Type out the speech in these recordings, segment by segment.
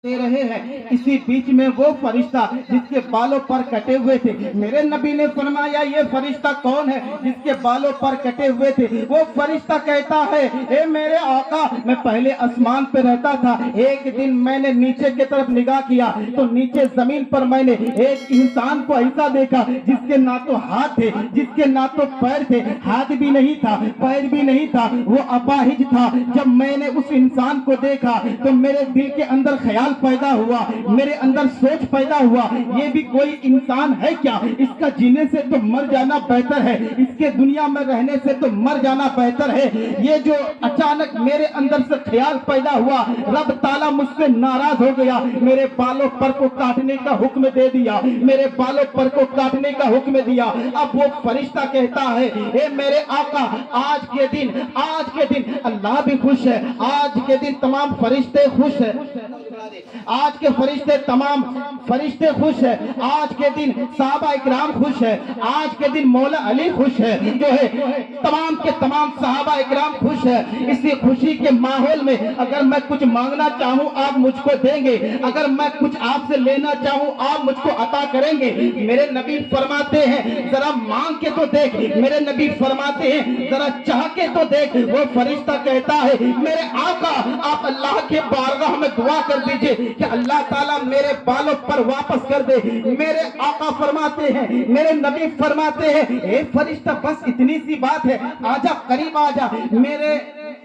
दे रहे हैं। इसी बीच में वो फरिश्ता जिसके बालों पर कटे हुए थे, मेरे नबी ने फरमाया ये फरिश्ता कौन है जिसके बालों पर कटे हुए थे? वो फरिश्ता कहता है, ए मेरे आका, मैं पहले आसमान पे रहता था, एक दिन मैंने नीचे की तरफ निगाह किया तो नीचे जमीन पर मैंने एक इंसान को ऐसा देखा जिसके ना तो हाथ थे, जिसके ना तो पैर थे, हाथ भी नहीं था, पैर भी नहीं था, वो अपाहिज था। जब मैंने उस इंसान को देखा तो मेरे दिल के अंदर ख्याल पैदा हुआ, मेरे अंदर सोच पैदा हुआ, ये भी कोई इंसान है क्या? इसका जीने से तो मर जाना बेहतर है, इसके दुनिया में रहने से तो मर जाना बेहतर है। ये जो अचानक मेरे अंदर से ख्याल पैदा हुआ, रब ताला मुझसे नाराज हो गया, मेरे बालों पर को काटने का हुक्म दे दिया, मेरे बालों पर को काटने का हुक्म दिया। अब वो फरिश्ता कहता है, ए मेरे आका, आज के दिन अल्लाह भी खुश है, आज के दिन तमाम फरिश्ते खुश है, आज के तमाम फरिश्ते खुश है, आज के दिन सहाबा इकराम खुश है, आज के दिन मौला अली खुश है, जो है तमाम के तमाम सहाबा इकराम खुश है। इसी खुशी के माहौल में अगर मैं कुछ मांगना चाहूँ आप मुझको देंगे, अगर मैं कुछ आपसे लेना चाहूँ आप मुझको अता करेंगे। मेरे नबी फरमाते हैं जरा मांग के तो देख, मेरे नबी फरमाते हैं जरा चाह के तो देख। वो फरिश्ता कहता है, मेरे आका, आप अल्लाह के बारगाह में दुआ कर दीजिए कि अल्लाह ताला मेरे बालों पर वापस कर दे। मेरे आका फरमाते हैं, मेरे नबी फरमाते हैं, ए फरिश्ता बस इतनी सी बात है, आजा करीब आजा। मेरे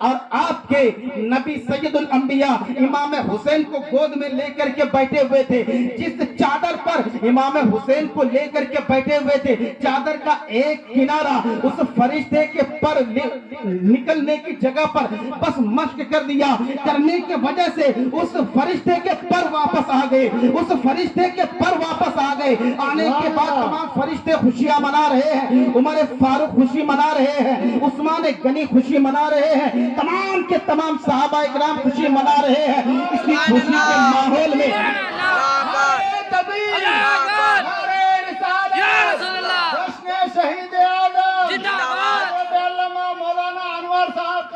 और आपके नबी सैयदुल अंबिया इमाम हुसैन को गोद में लेकर के बैठे हुए थे, जिस चादर पर इमाम हुसैन को लेकर के बैठे हुए थे, चादर का एक किनारा उस फरिश्ते के पर निकलने की जगह पर बस मश्क कर दिया, करने की वजह से उस फरिश्ते के पर वापस आ गए, उस फरिश्ते के पर वापस आ गए। आने के बाद तमाम फरिश्ते खुशियां मना रहे हैं, उमर फारूक खुशी मना रहे हैं, उस्मान गनी खुशी मना रहे हैं, तमाम के तमाम सहाबा इकराम खुशी मना रहे हैं। इसी खुशी के माहौल में शहीद आजम मौलाना अनवर साहब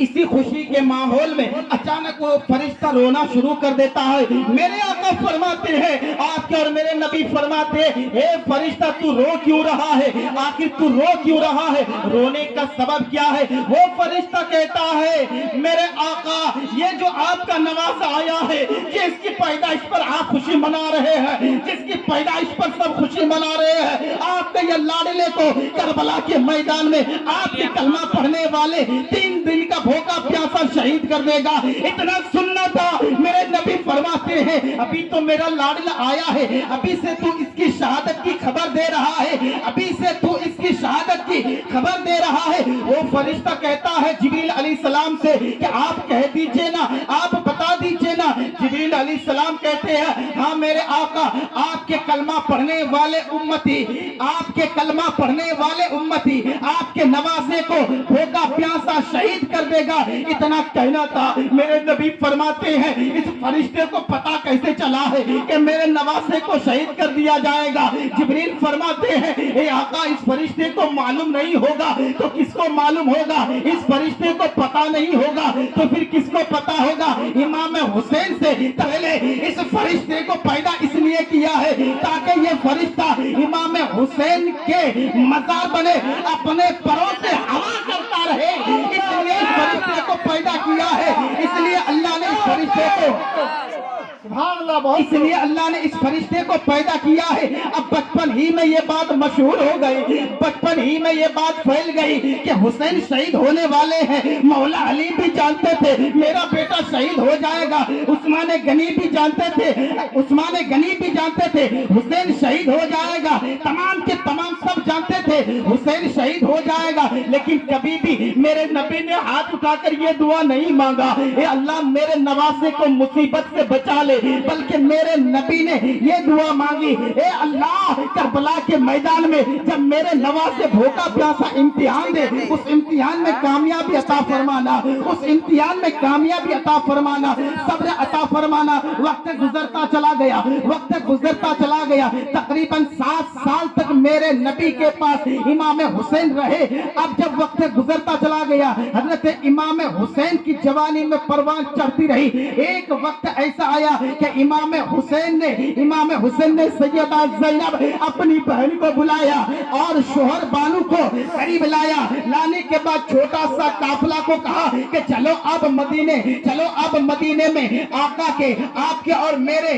इसी खुशी के माहौल में अचानक वो फरिश्ता रोना शुरू कर देता है। मेरे आका फरमाते हैं, आपके और मेरे नबी फरमाते हैं, हे फरिश्ता तू रो क्यों रहा है? आखिर तू रो क्यों रहा है? रोने का सबब क्या है? वो फरिश्ता कहता है, मेरे आका, ये जो आपका नवासा आया है, जिसकी पैदाइश पर आप खुशी मना रहे हैं, जिसकी पैदाइश पर सब खुशी मना रहे हैं, आपके ये लाडले को करबला के मैदान में आपके कलमा पढ़ने वाले 3 दिन का भूखा प्यासा शहीद कर देगा। इतना सुनना था। मेरे नबी फरमाते हैं, अभी तो मेरा लाडला आया है, अभी से तू इसकी शहादत की खबर दे रहा है, अभी से तू इसकी शहादत की खबर दे रहा है। वो फरिश्ता कहता है जिब्रील अलैहिस्सलाम से कि आप कह दीजिए ना, आप बता दीजिए ना। जिब्रील अलैहिस्सलाम कहते हैं, हाँ मेरे आका, आपके कलमा पढ़ने वाले उम्मती, आपके कलमा पढ़ने वाले उम्मती आपके नवासे को भूखा प्यासा शहीद कर देगा। इतना कहना था। मेरे नबी फरमाते हैं, इस फरिश्ते को पता कैसे चला है कि मेरे नवासे को शहीद कर दिया जाएगा? जिब्रील फरमाते हैं, ए आका, इस फरिश्ते को मालूम नहीं होगा तो किसको मालूम होगा? इस फरिश्ते को पता नहीं होगा तो फिर किसको पता होगा? इमाम हुसैन से पहले इस फरिश्ते को पैदा इसलिए किया है ताकि ये फरिश्ता इमाम हुसैन के मजार बने, अपने परों से हवा करता रहे। इसलिए इस फरिश्ते को पैदा किया है, इसलिए अल्लाह ने इस फरिश्ते को इसलिए अल्लाह ने इस फरिश्ते को पैदा किया है। अब बचपन ही में ये बात मशहूर हो गई, बचपन ही में ये बात फैल गई कि हुसैन शहीद होने वाले हैं। मौला अली भी जानते थे मेरा बेटा शहीद हो जाएगा, उस्मान गनी भी जानते थे, उस्मान गनी भी जानते थे हुसैन शहीद हो जाएगा, तमाम के तमाम सब जानते थे हुसैन शहीद हो जाएगा। लेकिन कभी भी मेरे नबी ने हाथ उठाकर ये दुआ नहीं मांगा, ए अल्लाह मेरे नवासे को मुसीबत से बचा ले, बल्कि मेरे नबी ने ये दुआ मांगी, ए अल्लाह करबला के मैदान में जब मेरे नवासे भूखा प्यासा इम्तिहान दे, उस इम्तिहान में कामयाबी अता फरमाना, उस इम्तिहान में कामयाबी अता फरमाना, सब्र अता फरमाना। वक्त गुजरता चला गया, वक्त गुजरता चला गया। तकरीबन 7 साल तक मेरे नबी के पास इमाम हुसैन रहे। अब जब वक्त गुजरता चला गया, हजरत इमाम हुसैन की जवानी में परवान चढ़ती रही। एक वक्त ऐसा आया कि इमाम हुसैन ने सैयदा ज़ैनब अपनी बहन को बुलाया और शोहर बानू को करीब लाया। लाने के बाद छोटा सा काफिला को कहा कि चलो अब मदीने में आका के, आपके और मेरे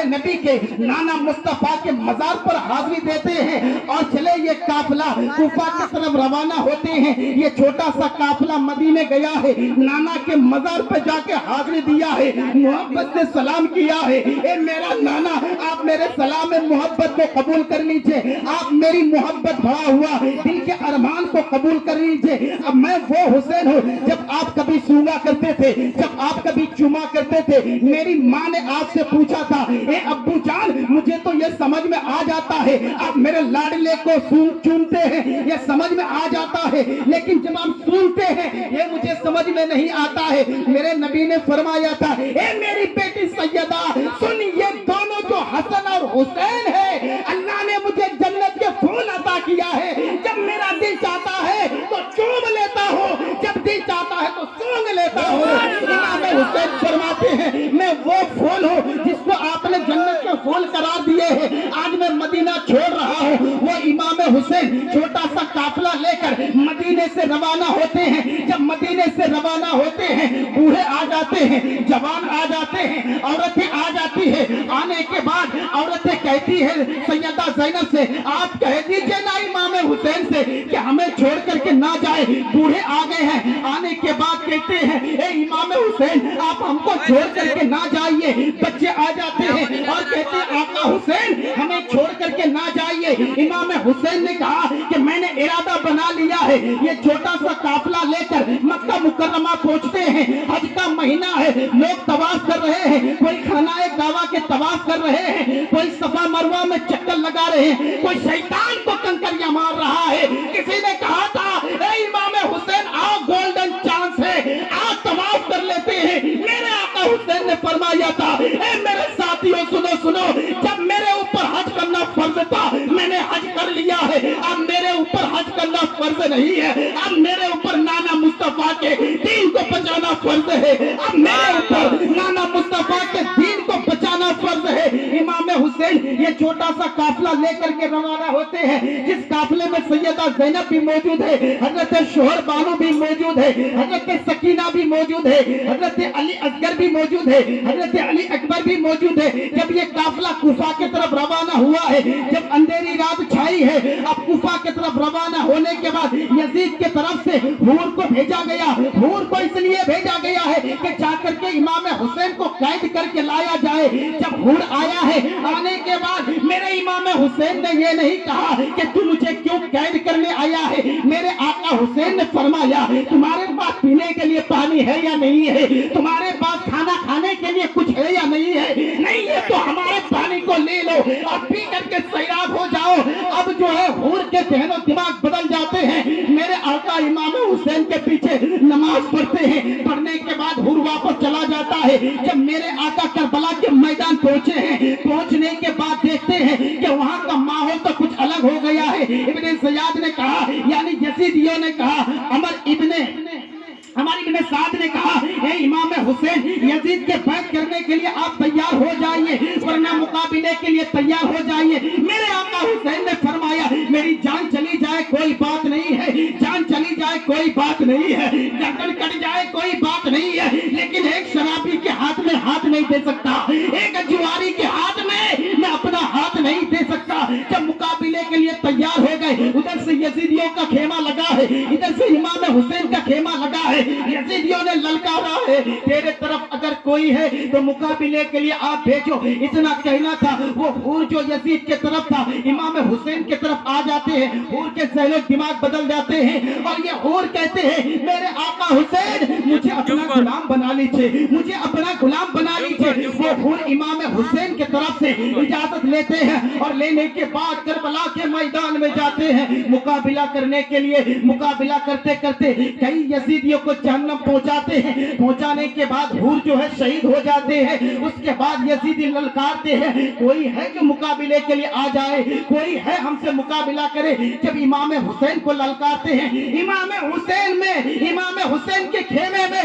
नबी के नाना मुस्तफा के मजार पर हाजिरी देते हैं। और चले ये काफिला कूफा की तरफ रवाना होते हैं। ये छोटा सा काफिला मदीने गया है, नाना के मजार पर जाके हाजिरी दिया है, मोहब्बत से सलाम किया है। ए मेरा नाना, आप मेरे सलाम मोहब्बत को कबूल कर लीजिए, आप मेरी मोहब्बत भरा हुआ दिल के अरमान को कबूल कर लीजिए। अब मैं वो हुसैन हूँ जब आप कभी सूंघा करते थे, जब आप कभी चुमा करते थे। मेरी माँ ने आपसे पूछा था, ए अब्बू जान, मुझे तो ये समझ में आ जाता है आप मेरे लाडले को चूमते हैं, ये समझ में आ जाता है, लेकिन जब आप सुनते हैं ये मुझे समझ में नहीं आता है। मेरे नबी ने फरमाया था, ए मेरी बेटी सैयदा सुन, ये दोनों जो हसन और हुसैन है, अल्लाह ने मुझे जन्नत के फूल अता किया है। जब मेरा दिल चाहता है तो चूम लेता हूँ, जब दिल चाहता है तो सूंघ लेता हूँ। इमाम हुसैन फरमाते हैं, मैं वो फूल हूँ जिसको आपने जन्नत के फूल करार दिए हैं। आज मैं मदीना छोड़ रहा हूँ। वो इमाम हुसैन छोटा सा काफिला लेकर मदीने से रवाना होते हैं। जब मदीने से रवाना होते हैं, बूढ़े आ जाते हैं, जवान आ जाते हैं, औरतें आ जाती है। आने के बाद औरतें कहती है सैयदा ज़ैनब से, आप कह दीजिए ना इमाम हुसैन से कि हमें छोड़ करके ना जाए। बूढ़े आ गए हैं, आने के बाद कहते हैं, ए इमाम हुसैन आप हमको छोड़ करके ना जाइए। बच्चे आ जाते हैं और कहते हैं, आका हुसैन हमें छोड़ करके ना जाइए। इमाम हुसैन ने कहा कि मैंने इरादा बना लिया है, ये छोटा सा काफिला लेकर मक्का मुकर्रमा पहुंचते हैं। हज का महीना है, लोग तवाफ कर रहे हैं, कोई खानाए काबा के तवाफ कर रहे हैं, कोई सफा मरवा में चक्कर लगा रहे हैं, कोई शैतान को कंकरियां मार रहा है। किसी ने कहा था, ए इमाम हुसैन आओ, गोल्डन चांस है, आओ तवाफ कर लेते हैं। मेरे आका हुसैन ने फरमाया था, ए मेरे साथियों सुनो, जब मेरे ऊपर हज करना फर्ज था, मैंने हज कर लिया है। अब मेरे ऊपर हज करना फर्ज नहीं है, अब मेरे ऊपर नाना मुस्तफा के दीन को बचाना फर्ज है। अब मेरे ऊपर नाना मुस्तफा के दीन को बचाना फर्ज है। इमाम हुसैन ये छोटा सा काफिला लेकर के रवाना होते हैं, जिस काफिले में सैयदा ज़ैनब भी मौजूद है, हजरत शोहर बानू भी मौजूद है, हजरत सकीना भी मौजूद है, हजरत अली असगर भी मौजूद है, हजरत अली अकबर भी मौजूद है। जब ये काफिला कूफा की तरफ रवाना हुआ है, जब अंधेरी रात छाई है, अब कूफा की तरफ रवाना होने के बाद यजीद के तरफ से हूर को भेजा गया। हूर को इसलिए भेजा गया है कि जाकर के इमाम हुसैन को कैद करके लाया जाए। जब हूर आया है, आने के बाद मेरे इमाम हुसैन ने ये नहीं कहा कि तू मुझे क्यों कैद करने आया है। मेरे आका हुसैन ने फरमाया, तुम्हारे पास पीने के लिए पानी है या नहीं है, तुम्हारे पास खाना खाने के लिए कुछ है या नहीं है, नहीं है तो हमारे पानी को ले लो और पी करके सैराब हो जाओ। अब जो है हूर के जहनो दिमाग बदल जाते हैं। मेरे आका इमाम हुसैन के पीछे नमाज पढ़ते हैं, पढ़ने के बाद हूर वापस चला जाता है। जब मेरे आका करबला के मैदान पहुंचे हैं, पहुंचने के बाद देखते हैं कि वहां का माहौल तो कुछ अलग हो गया है। इब्ने ज़ियाद ने कहा, यानी यजीदियों ने कहा, हमारी इब्ने साद ने कहा, ए इमाम हुसैन यजीद के बैत करने के लिए आप तैयार हो जाइए, वरना मुकाबले के लिए तैयार हो जाइए। मेरे आका हुसैन ने फरमाया, मेरी जान चली जाए कोई बात नहीं है, जान चली जाए कोई बात नहीं है, गर्दन कट जाए कोई बात नहीं है, लेकिन एक शराबी के हाथ में हाथ नहीं दे सकता, एक जुआरी के हाथ में मैं अपना हाथ नहीं दे सकता। जब मुकाबले के लिए तैयार हो गए, उधर से यजीदियों का खेमा लगा है, इधर से इमाम हुसैन का खेमा लगा है। यजीदियों ने ललकारा है, तेरे तरफ अगर कोई है तो मुकाबले के लिए आप भेजो। इतना कहना था। वो हूर जो यजीद के तरफ था, इमाम हुसैन के तरफ आ जाते हैं। हूर के ज़हनो दिमाग बदल जाते हैं और ये हूर कहते हैं, मेरे आका हुसैन मुझे अपना गुलाम बना लीजिए, मुझे अपना गुलाम बना लीजिए। وہ حور امام حسین کی طرف سے اجازت لیتے ہیں اور لینے کے بعد کربلا کے میدان میں جاتے ہیں مقابلہ کرنے کے لیے. مقابلہ کرتے کرتے کئی یزیدیوں کو جہنم پہنچاتے ہیں. پہنچانے کے بعد حور جو ہے شہید ہو جاتے ہیں. اس کے بعد یزیدی للکارتے ہیں کوئی ہے جو مقابلے کے لیے آ جائے, کوئی ہے ہم سے مقابلہ کرے. جب امام حسین کو للکارتے ہیں, امام حسین کے خیمے میں